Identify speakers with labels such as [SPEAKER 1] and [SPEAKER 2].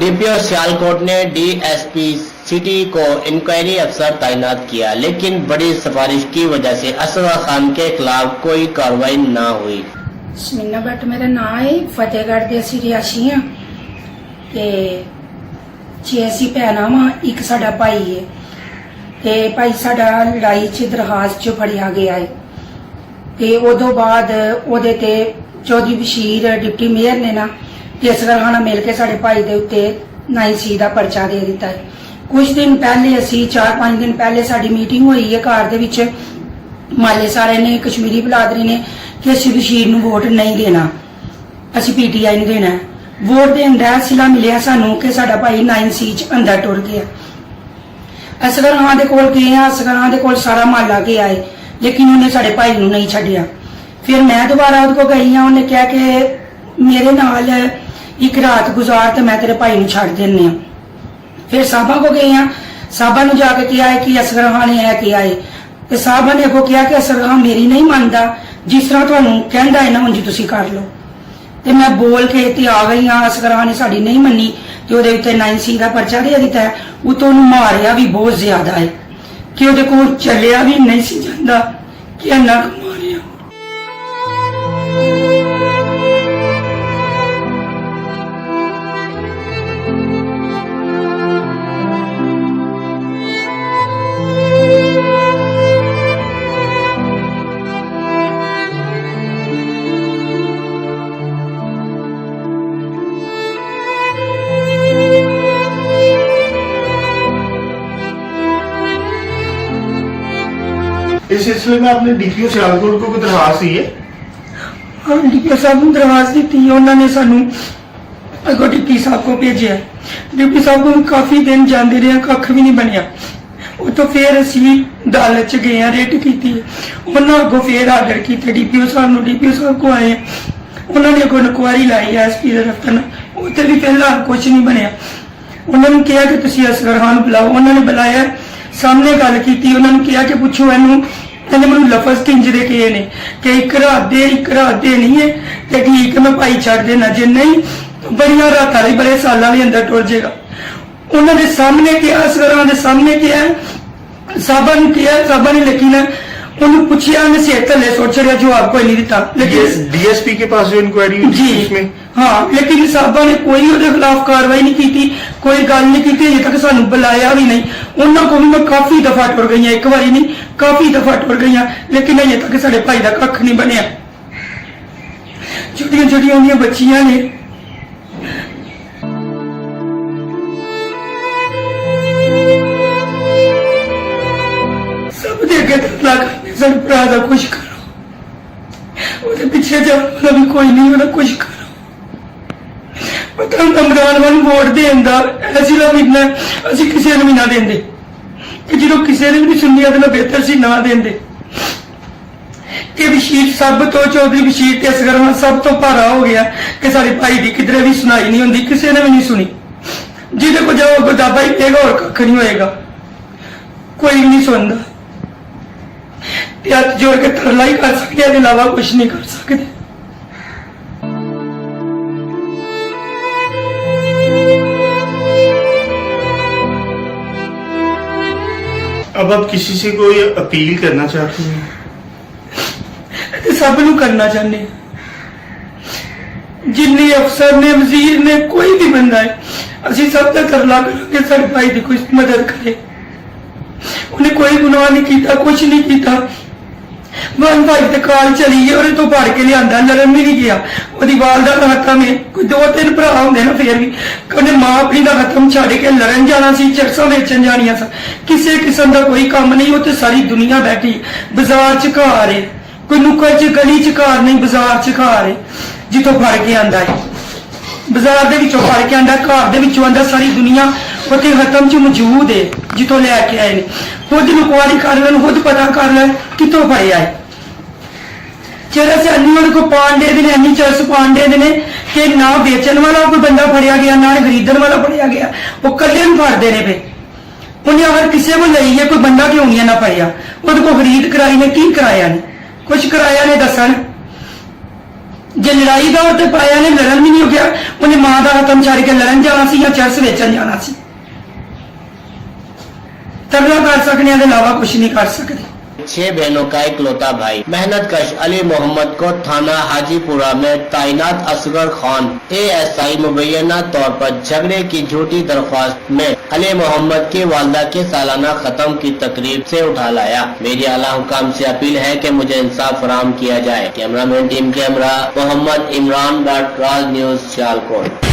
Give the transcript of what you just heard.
[SPEAKER 1] DPO Sialkot ने DSP city को inquiry अफसर तैनात किया, लेकिन बड़ी सिफारिश की वजह से असगर खान के खिलाफ कोई कार्रवाई न हुई।
[SPEAKER 2] शमीना भट्ट मेरा नाम है। फतेहगढ़ ਦੇ ਅਸੀਂ ਰਿਹਾਇਸ਼ੀ ਹਾਂ ਤੇ 6 ਅਸੀਂ ਭੈਣਾਂ ਵਾਂ, ਇੱਕ ਸਾਡਾ ਭਾਈ ਹੈ ਤੇ ਭਾਈ ਸਾਡਾ ਲੜਾਈ 'ਚ ਦਰਹਾਸ 'ਚ ਫੜਿਆ ਗਿਆ ਹੈ ਤੇ ਉਦੋਂ ਬਾਅਦ ਉਹਦੇ ਤੇ ਚੌਧਰੀ ਬਸ਼ੀਰ ਡਿਪਟੀ ਮੇਅਰ ਨੇ ਨਾ ਅਸਗਰ ਖਾਨ ਮਿਲ ਕੇ ਸਾਡੇ ਭਾਈ ਦੇ ਉੱਤੇ 9C ਦਾ ਪਰਚਾ ਦੇ ਦਿੱਤਾ ਹੈ। ਕੁਝ ਦਿਨ ਪਹਿਲੇ ਅਸੀਂ 4-5 ਦਿਨ ਪਹਿਲੇ ਸਾਡੀ ਮੀਟਿੰਗ ਹੋਈ ਹੈ ਘਰ ਦੇ ਵਿੱਚ। ਮਾਲੇ ਸਾਰੇ ਨੇ ਕਸ਼ਮੀਰੀ ਬਲਾਦਰੀ ਨੇ ਕਿ ਅਸੀਂ ਬਸ਼ੀਰ ਨੂੰ ਵੋਟ ਨਹੀਂ ਦੇਣਾ, ਅਸੀਂ PTI ਨੂੰ ਦੇਣਾ। ਵੋਟ ਦੇਣ ਦਾ ਸਿਲਾ ਮਿਲਿਆ ਸਾਨੂੰ ਕਿ ਸਾਡਾ ਭਾਈ 9C ਚ ਅੰਦਰ ਟੁਰ ਗਿਆ। ਅਸਗਰ ਖਾਨ ਦੇ ਕੋਲ ਗਏ ਆ, ਅਸਗਰ ਖਾਨ ਦੇ ਕੋਲ ਸਾਰਾ ਮਾਲਾ ਗਿਆ ਹੈ, ਲੇਕਿਨ ਉਹਨੇ ਸਾਡੇ ਭਾਈ ਨੂੰ ਨਹੀਂ ਛੱਡਿਆ। ਫਿਰ ਮੈਂ ਦੁਬਾਰਾ ਉਹਦੇ ਕੋਲ ਗਈ ਆ, ਉਹਨੇ ਕਿਹਾ ਕਿ ਮੇਰੇ ਨਾਲ ਇੱਕ ਰਾਤ ਗੁਜ਼ਾਰ ਤੇ ਮੈਂ ਤੇਰੇ ਭਾਈ ਨੂੰ ਛੱਡ ਦਿੰਨੇ ਆ। ਫਿਰ ਸਾਹਬਾ ਕੋ ਗਏ ਆ, ਸਾਹਬਾ ਨੂੰ ਜਾ ਕੇ ਕਿਹਾ ਹੈ ਕਿ ਅਸਗਰ ਖਾਨ ਨੇ ਇਹ ਕਿਹਾ ਹੈ ਤੇ ਸਾਹਬਾ ਨੇ ਅੱਗੋਂ ਕਿਹਾ ਕਿ ਅਸਗਰ ਖਾਨ ਮੇਰੀ ਨਹੀਂ ਮੰਨਦਾ, ਜਿਸ ਤਰ੍ਹਾਂ ਤੁਹਾਨੂੰ ਕਹਿੰਦਾ ਹੈ ਨਾ ਉਂਝ ਤੁਸੀਂ ਕਰ ਲਓ। ਤੇ ਮੈਂ ਬੋਲ ਕੇ ਤੇ ਆ ਗਈ ਹਾਂ। ਅਸਗਰ ਖਾਨ ਨੇ ਸਾਡੀ ਨਹੀਂ ਮੰਨੀ ਤੇ ਉਹਦੇ ਉੱਤੇ 9C ਦਾ ਪਰਚਾ ਦੇ ਦਿੱਤਾ ਹੈ। ਉਤੋਂ ਉਹਨੂੰ ਮਾਰਿਆ ਵੀ ਬਹੁਤ ਜ਼ਿਆਦਾ ਹੈ ਕਿ ਉਹਦੇ ਕੋਲ ਚੱਲਿਆ ਵੀ ਨਹੀਂ ਸੀ ਜਾਂਦਾ ਕਿ ਇੰਨਾ ਕੁ ਮਾਰਿਆ।
[SPEAKER 3] इस सिलसिले में आपने डीपीओ सियालकोट को कोई दरखास्त दी है?
[SPEAKER 2] हाँ, डीपी साहब ने दरखास्त दी थी। उन्होंने सानू अगो डिप्टी साहब को भेजा। डिप्टी साहब को काफी दिन जाते रहे, कख भी नहीं बनया। तो फिर असी अदालत च गए, रेट की। उन्होंने अगो फिर आर्डर किए डीपीओ साहब। डीपीओ साहब को आए, उन्होंने अगो इंक्वायरी लाई SP के दफ्तर। उत्थे भी पहला कुछ नहीं बनया। उन्होंने कहा कि तुसीं असगर खान बुलाओ। उन्होंने बुलाया, सामने गल की। उन्होंने कहा कि पुछो इनू मैं लफज किंजरे किए ने कि एक रात दे नहीं है तो ठीक है मैं भाई छड़ देना, जे नहीं तो बड़िया रात वाली बड़े साल भी अंदर टुर जाएगा। उन्होंने सामने किया, असगर के सामने किया, साहबा ने किया। साहबा ने लेकिन उन्होंने पूछा, उन्हें सिर थले सुट छड़िया, जवाब कोई नहीं दिता। लेकिन
[SPEAKER 3] DSP के पास जो इंक्वायरी हुई
[SPEAKER 2] जी
[SPEAKER 3] उसमें
[SPEAKER 2] हाँ, लेकिन साहबा ने कोई उसके खिलाफ कार्रवाई नहीं की, कोई गल नहीं की। अजे तक सानू बुलाया भी नहीं। उन्होंने को भी मैं काफी दफा टुर गई, एक बार नहीं काफी दफा टुर गई, लेकिन अजे तक साडे भाई का कख नहीं बनया। छोटिया छोटिया उन्दियां बच्चियां ने। सब दे के तरला करने साडे भरा दा कुछ करो, ਉਹਦੇ ਪਿੱਛੇ ਜਾਣ ਵਾਲਾ ਵੀ ਕੋਈ ਨਹੀਂ, ਉਹਦਾ ਕੁਝ ਕਰੋ। ਪਤਾ ਇਮਰਾਨ ਨੂੰ ਵੋਟ ਦੇਣ ਦਾ ਐਸੀ ਲਾ ਮਿਲਣਾ, ਅਸੀਂ ਕਿਸੇ ਨੂੰ ਵੀ ਨਾ ਦਿੰਦੇ ਕਿ ਜਦੋਂ ਕਿਸੇ ਨੇ ਵੀ ਨਹੀਂ ਸੁਣਿਆ ਤਾਂ ਬਿਹਤਰ ਸੀ ਨਾ ਦਿੰਦੇ। ਕਿ ਬਸ਼ੀਰ ਸਭ ਤੋਂ ਚੌਧਰੀ ਬਸ਼ੀਰ ਤੇ ਅਸਗਰ ਖਾਨ ਸਭ ਤੋਂ ਭਾਰਾ ਹੋ ਗਿਆ ਕਿ ਸਾਡੇ ਭਾਈ ਦੀ ਕਿਧਰੇ ਵੀ ਸੁਣਾਈ ਨਹੀਂ ਹੁੰਦੀ, ਕਿਸੇ ਨੇ ਵੀ ਨਹੀਂ ਸੁਣੀ। ਜਿਹਦੇ ਕੋ ਜਾਓ ਗਦਾਬਾ ਹੀ ਪਏਗਾ, ਹੋਰ ਕੱਖ ਨਹੀਂ ਹੋਏਗਾ, ਕੋਈ ਵੀ ਨਹੀਂ ਸੁਣਦਾ। हथ जोड़ के तरला ही कर सकते हैं, अलावा कुछ नहीं कर सकते।
[SPEAKER 3] अब आप किसी से कोई अपील करना चाहते हैं?
[SPEAKER 2] सब नू करना चाहते, जिन्ने अफसर ने, वजीर ने, कोई भी बंदा है, असी सब का तरला करेंगे साडे भाई की कोई मदद करे। उन्हें कोई गुनाह नहीं किया, कुछ नहीं किया। वन भाई ते काल चली गई, और तो पढ़ के लिया, लड़न भी नहीं गया। वो वालदा का खत्म है, कोई 2-3 भरा होंगे ना, फिर भी उन्हें मां अपनी का खत्म छड़ के लड़न जाना सी, चरसा वेचन जानिया सा। किसी किस्म का कोई काम नहीं। वो तो सारी दुनिया बैठी बाजार च घर है, कोई नुक्कड़ च गली च घर नहीं, बाजार च घर है जितों फड़ के आंदा है। बाजार दे विचों फड़ के आंदा, घर दे विचों आंदा, सारी दुनिया उत्थे खत्म च मौजूद है जितों लैके आए ने। खुद इंक्वायरी कर लें, खुद पता कर लें कितों फड़े आए। चेहरा से अन्नी को पांडे दिन अन्नी चरस पांडे दिन कि ना बेचन वाला कोई बंदा फड़िया गया, ना खरीदन वाला फड़िया गया, वो कले भी फड़ते ने पे। उन्हें अगर किसी को लई है, कोई बंदा क्यों नहीं ना फड़िया, वो खरीद कराई ने, की कराया ने, कुछ कराया ने दसन। जे लड़ाई का उत्ते पाया ने, लड़न भी नहीं हो गया, उन्हें ਮਾਂ ਦਾ ਹਤਮ ਛੱਡ ਕੇ ਲੈਣ ਜਾਣਾ ਸੀ ਜਾਂ ਚਰਸ ਵੇਚਣ ਜਾਣਾ ਸੀ। ਤਰਲਾ ਕਰ सकने के अलावा कुछ नहीं कर सकते।
[SPEAKER 1] 6 बहनों का इकलौता भाई मेहनत कश अली मोहम्मद को थाना हाजीपुरा में तैनात असगर खान ASI मुबैना तौर पर झगड़े की झूठी दरख्वास्त में अली मोहम्मद की वालदा के सालाना खत्म की तकरीब से उठा लाया। मेरी आला हुकाम से अपील है कि मुझे इंसाफ फराहम किया जाए। कैमरामैन टीम के हमरा मोहम्मद इमरान राज न्यूज सियालकोट।